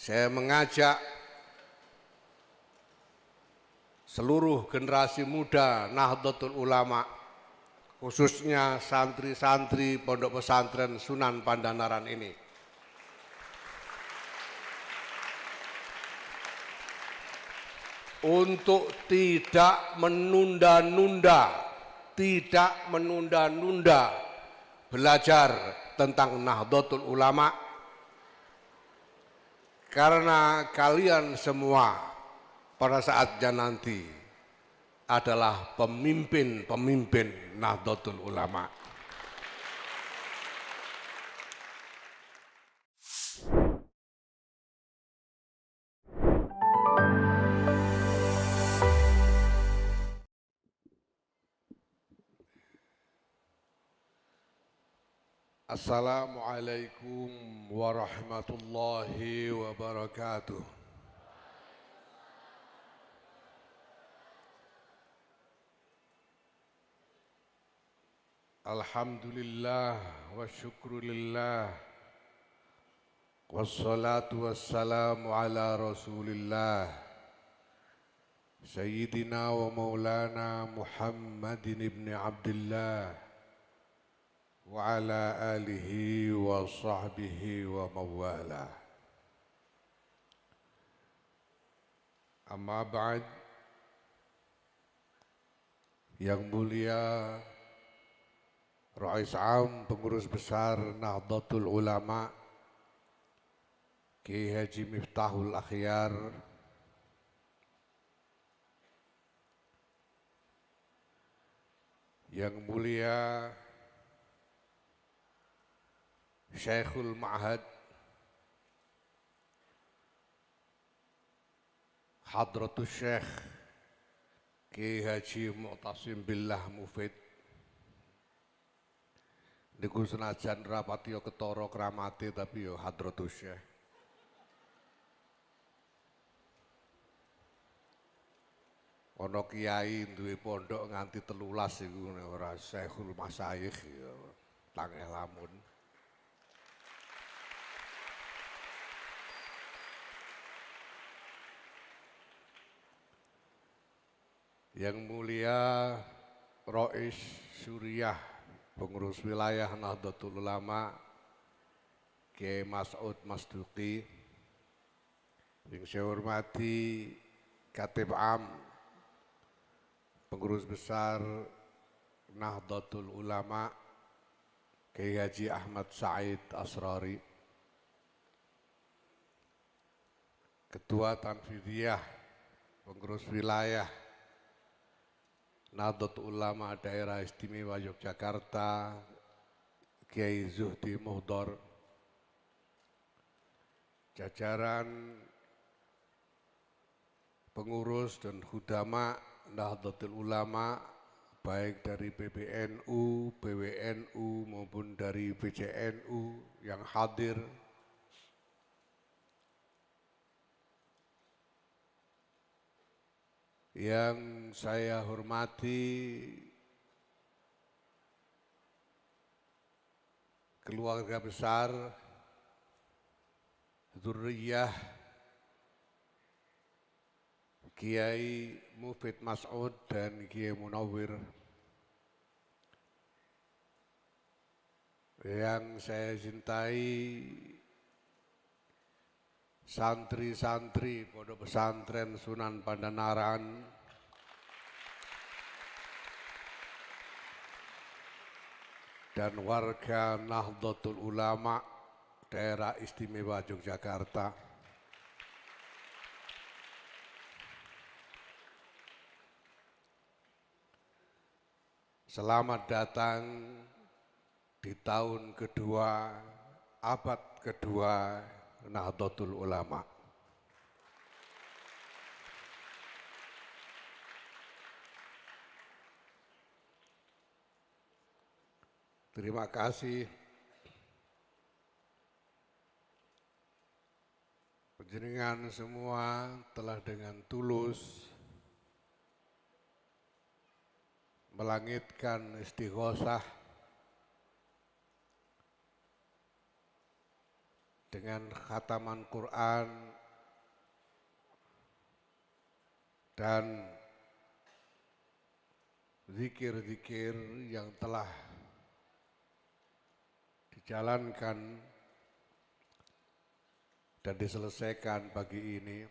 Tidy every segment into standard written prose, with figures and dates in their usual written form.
Saya mengajak seluruh generasi muda Nahdlatul Ulama, khususnya santri-santri Pondok Pesantren Sunan Pandanaran ini, untuk tidak menunda-nunda belajar tentang Nahdlatul Ulama, karena kalian semua pada saatnya nanti adalah pemimpin-pemimpin Nahdlatul Ulama. Assalamualaikum warahmatullahi wabarakatuh. Alhamdulillah wa syukrulillah, wassalatu wassalamu ala rasulillah, Sayyidina wa maulana Muhammadin ibn Abdullah, wa ala alihi wa sahbihi wa mawalah. Amma ba'd, yang mulia Rais Am Pengurus Besar Nahdlatul Ulama Kiai Haji Miftahul Akhyar, yang mulia Syekhul Ma'had Hadratus Syekh Kiai Haji Mu'tasim Billah Mufid, niku senajan rapati yo ketara kramate tapi yo Hadratus Syekh. Ana kiai duwe pondok nganti 13 iku ora Syekhul Masyayikh yo tangeh lamun. Yang mulia Rais Suriah Pengurus Wilayah Nahdlatul Ulama Kiai Mas'ud Masduqi, yang saya hormati Khatib Am Pengurus Besar Nahdlatul Ulama Kiai Haji Ahmad Said Asrari, Ketua Tanfidiyah Pengurus Wilayah Nahdlatul Ulama Daerah Istimewa Yogyakarta Kiai Zuhdi Muhdor, jajaran pengurus dan hudama Nahdlatul Ulama baik dari PBNU, PWNU maupun dari PCNU yang hadir, yang saya hormati keluarga besar Dzurriyyah Kiai Mufid Mas'ud dan Kiai Munawwir, yang saya cintai santri-santri Pondok Pesantren Sunan Pandanaran, dan warga Nahdlatul Ulama Daerah Istimewa Yogyakarta. Selamat datang di tahun kedua, abad kedua Nahdlatul Ulama. Terima kasih panjenengan semua telah dengan tulus melangitkan istighosah dengan khataman Quran dan zikir-zikir yang telah dijalankan dan diselesaikan pagi ini,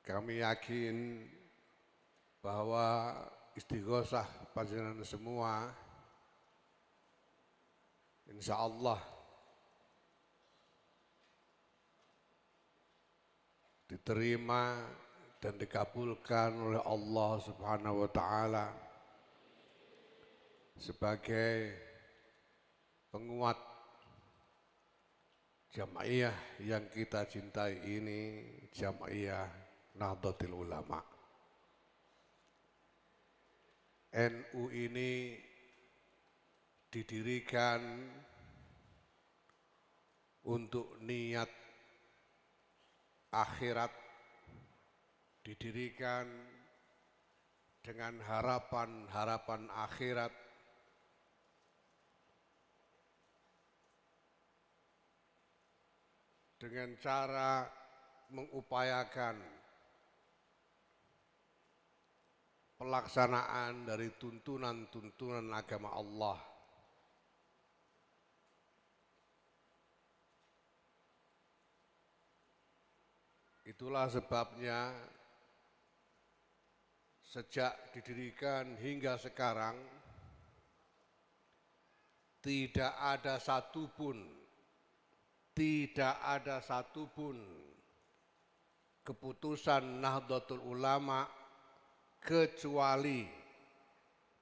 kami yakin bahwa istighosah panjenengan semua insya Allah diterima dan dikabulkan oleh Allah Subhanahu wa Ta'ala sebagai penguat Jam'iyah yang kita cintai ini, Jam'iyah Nahdlatul Ulama. NU ini didirikan untuk niat akhirat, didirikan dengan harapan-harapan akhirat, dengan cara mengupayakan pelaksanaan dari tuntunan-tuntunan agama Allah. Itulah sebabnya sejak didirikan hingga sekarang tidak ada satupun keputusan Nahdlatul Ulama kecuali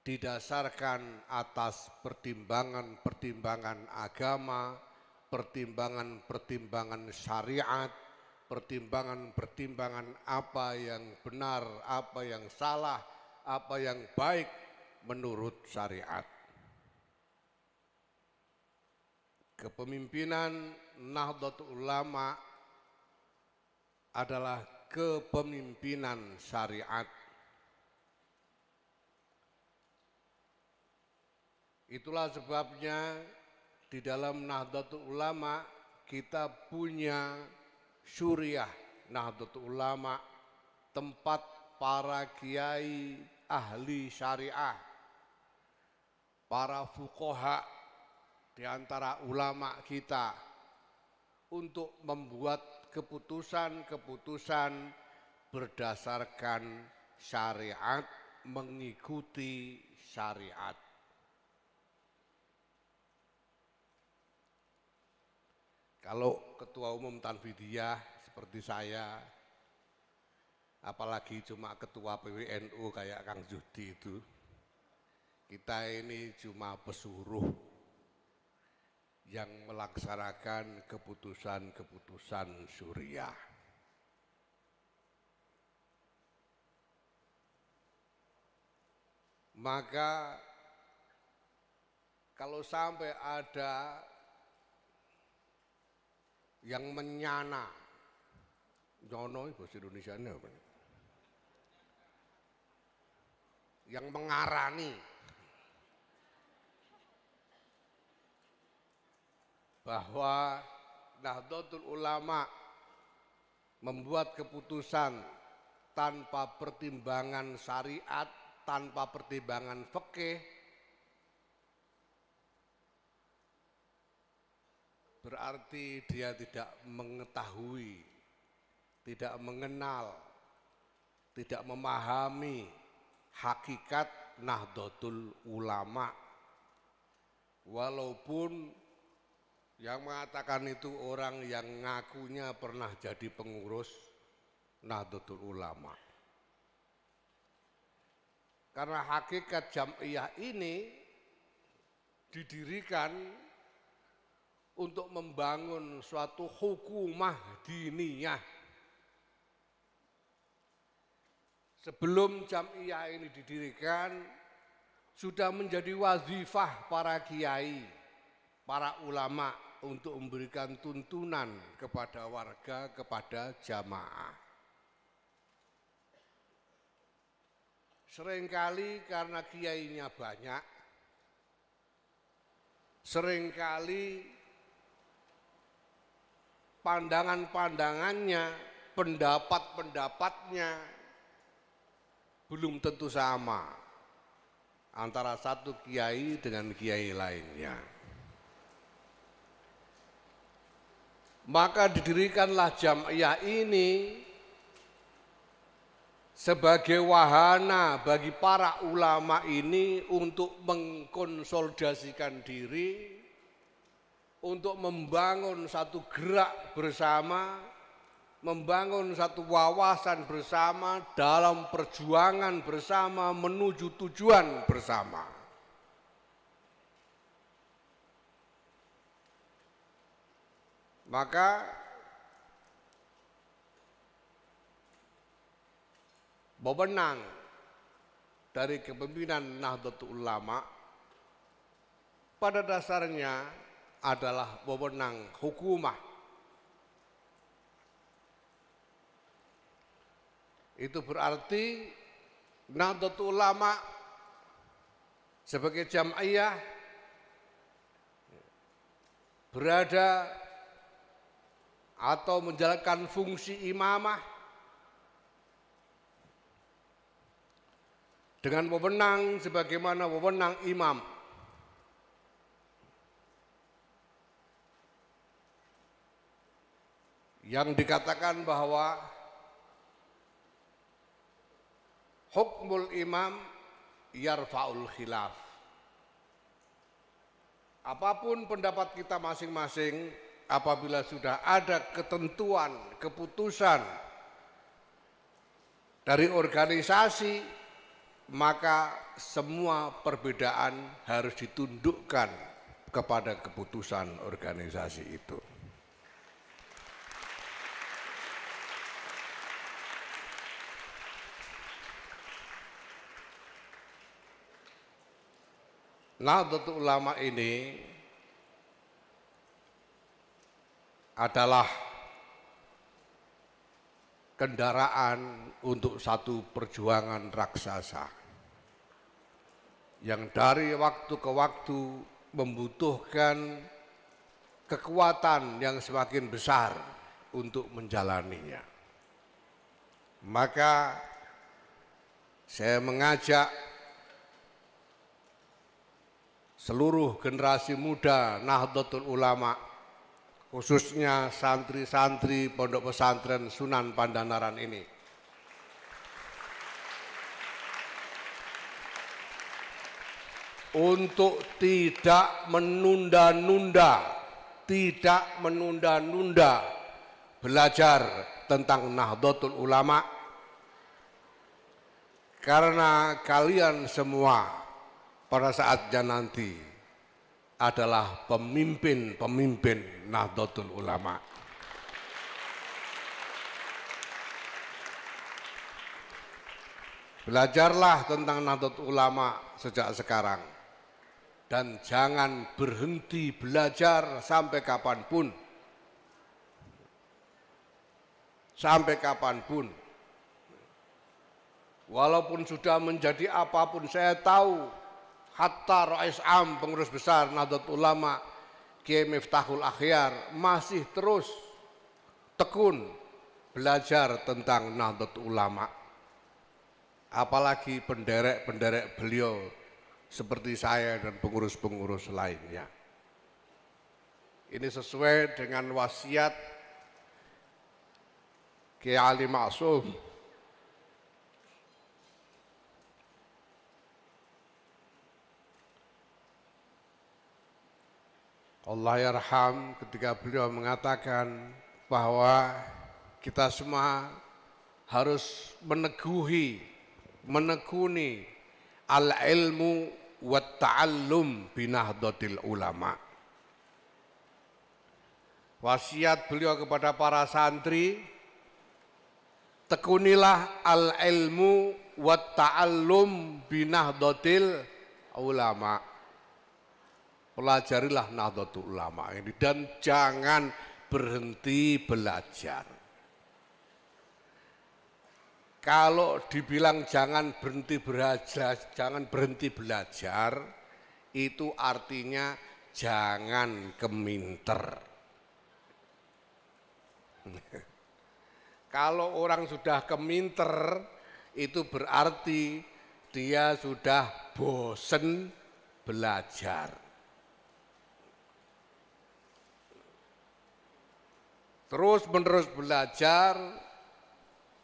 didasarkan atas pertimbangan agama, pertimbangan syariat, pertimbangan apa yang benar, apa yang salah, apa yang baik menurut syariat. Kepemimpinan Nahdlatul Ulama adalah kepemimpinan syariat. Itulah sebabnya di dalam Nahdlatul Ulama kita punya Syuriah Nahdlatul Ulama, tempat para kiai ahli syariah, para fuqaha di antara ulama kita untuk membuat keputusan-keputusan berdasarkan syariat, mengikuti syariat. Kalau ketua umum Tanfidiyah seperti saya, apalagi cuma ketua PWNU kayak Kang Judi itu, kita ini cuma pesuruh yang melaksanakan keputusan-keputusan syuriah. Maka kalau sampai ada yang menyana, nyono bahasa Indonesia ini apa? Yang mengarani bahwa Nahdlatul Ulama membuat keputusan tanpa pertimbangan syariat, tanpa pertimbangan fikih, berarti dia tidak mengetahui, tidak mengenal, tidak memahami hakikat Nahdlatul Ulama. Walaupun yang mengatakan itu orang yang ngakunya pernah jadi pengurus Nahdlatul Ulama. Karena hakikat Jam'iyah ini didirikan untuk membangun suatu hukumah diniyah. Sebelum Jam'iyah ini didirikan, sudah menjadi wazifah para kiai, para ulama untuk memberikan tuntunan kepada warga, kepada jamaah. Seringkali karena kiainya banyak, seringkali pandangan-pandangannya, pendapat-pendapatnya belum tentu sama antara satu kiai dengan kiai lainnya. Maka didirikanlah Jam'iyah ini sebagai wahana bagi para ulama ini untuk mengkonsolidasikan diri, untuk membangun satu gerak bersama, membangun satu wawasan bersama dalam perjuangan bersama menuju tujuan bersama. Maka wewenang dari kepemimpinan Nahdlatul Ulama pada dasarnya adalah wewenang hukumah. Itu berarti Nahdlatul Ulama sebagai jam'iyah berada atau menjalankan fungsi imamah dengan wewenang sebagaimana wewenang imam. Yang dikatakan bahwa hukmul imam yarfa'ul khilaf. Apapun pendapat kita masing-masing, apabila sudah ada ketentuan, keputusan dari organisasi, maka semua perbedaan harus ditundukkan kepada keputusan organisasi itu. Nahdlatul Ulama ini adalah kendaraan untuk satu perjuangan raksasa yang dari waktu ke waktu membutuhkan kekuatan yang semakin besar untuk menjalaninya. Maka saya mengajak seluruh generasi muda Nahdlatul Ulama, khususnya santri-santri Pondok Pesantren Sunan Pandanaran ini, untuk tidak menunda-nunda belajar tentang Nahdlatul Ulama, karena kalian semua pada saatnya nanti adalah pemimpin-pemimpin Nahdlatul Ulama. Belajarlah tentang Nahdlatul Ulama sejak sekarang dan jangan berhenti belajar sampai kapanpun. Sampai kapanpun. Walaupun sudah menjadi apapun, saya tahu hatta Rais Am, pengurus besar Nahdlatul Ulama, Kiai Miftahul Akhyar masih terus tekun belajar tentang Nahdlatul Ulama. Apalagi penderek-penderek beliau seperti saya dan pengurus-pengurus lainnya. Ini sesuai dengan wasiat Kiai Ali Maksum Allah yarham, ketika beliau mengatakan bahwa kita semua harus menekuni al-ilmu wa ta'allum binahdlatil ulama. Wasiat beliau kepada para santri, tekunilah al-ilmu wa ta'allum binahdlatil ulama. Pelajarilah Nahdlatul Ulama ini dan jangan berhenti belajar. Kalau dibilang jangan berhenti belajar, itu artinya jangan keminter. Kalau orang sudah keminter, itu berarti dia sudah bosen belajar. Terus-menerus belajar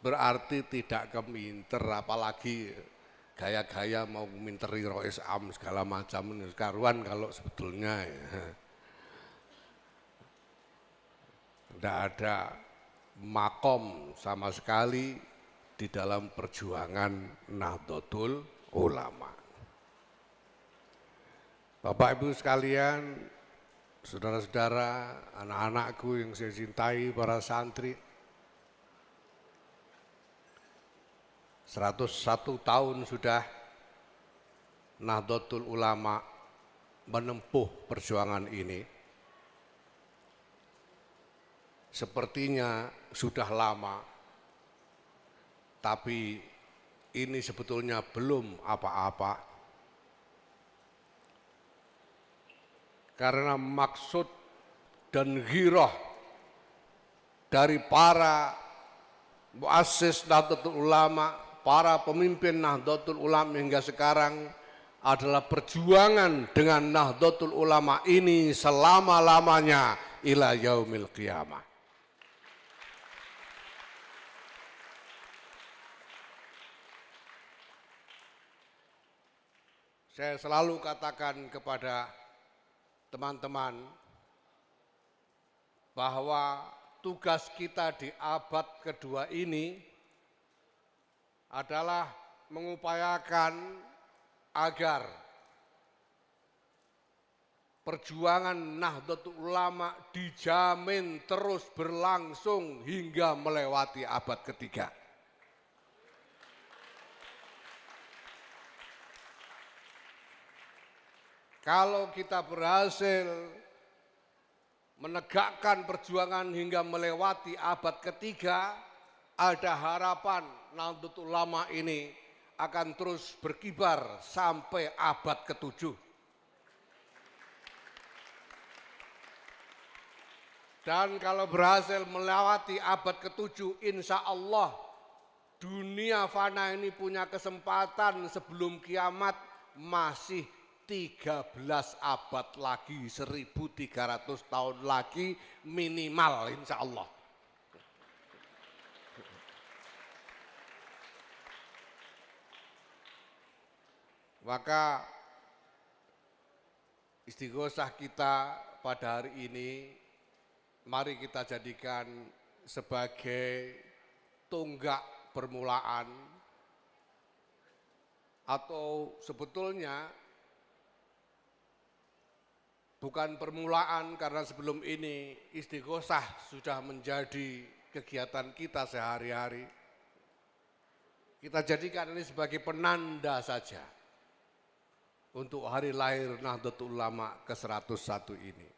berarti tidak keminter, apalagi gaya-gaya mau minteri Rois Am segala macam, karuan kalau sebetulnya ya. Tidak ada makom sama sekali di dalam perjuangan Nahdlatul Ulama. Bapak Ibu sekalian, saudara-saudara, anak-anakku yang saya cintai, para santri, 101 tahun sudah Nahdlatul Ulama menempuh perjuangan ini. Sepertinya sudah lama, tapi ini sebetulnya belum apa-apa. Karena maksud dan ghirah dari para muassis Nahdlatul Ulama, para pemimpin Nahdlatul Ulama hingga sekarang adalah perjuangan dengan Nahdlatul Ulama ini selama-lamanya ila yaumil qiyamah. Saya selalu katakan kepada teman-teman bahwa tugas kita di abad kedua ini adalah mengupayakan agar perjuangan Nahdlatul Ulama dijamin terus berlangsung hingga melewati abad ketiga. Kalau kita berhasil menegakkan perjuangan hingga melewati abad ketiga, ada harapan Nahdlatul Ulama ini akan terus berkibar sampai abad ke-7. Dan kalau berhasil melewati abad ke-7, insya Allah dunia fana ini punya kesempatan sebelum kiamat masih 13 abad lagi, 1.300 tahun lagi minimal insya Allah. Maka istighosah kita pada hari ini, mari kita jadikan sebagai tonggak permulaan, atau sebetulnya bukan permulaan, karena sebelum ini istighosah sudah menjadi kegiatan kita sehari-hari. Kita jadikan ini sebagai penanda saja untuk hari lahir Nahdlatul Ulama ke-101 ini.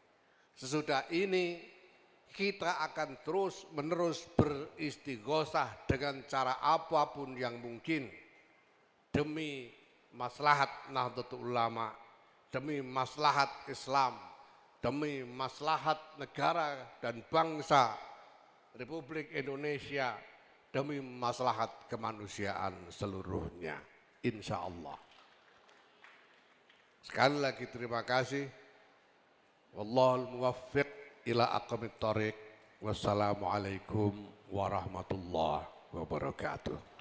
Sesudah ini kita akan terus-menerus beristighosah dengan cara apapun yang mungkin demi maslahat Nahdlatul Ulama, demi maslahat Islam, demi maslahat negara dan bangsa Republik Indonesia, demi maslahat kemanusiaan seluruhnya, insya Allah. Sekali lagi terima kasih. Wallahul muwaffiq ila aqwamit thoriq. Wassalamualaikum warahmatullahi wabarakatuh.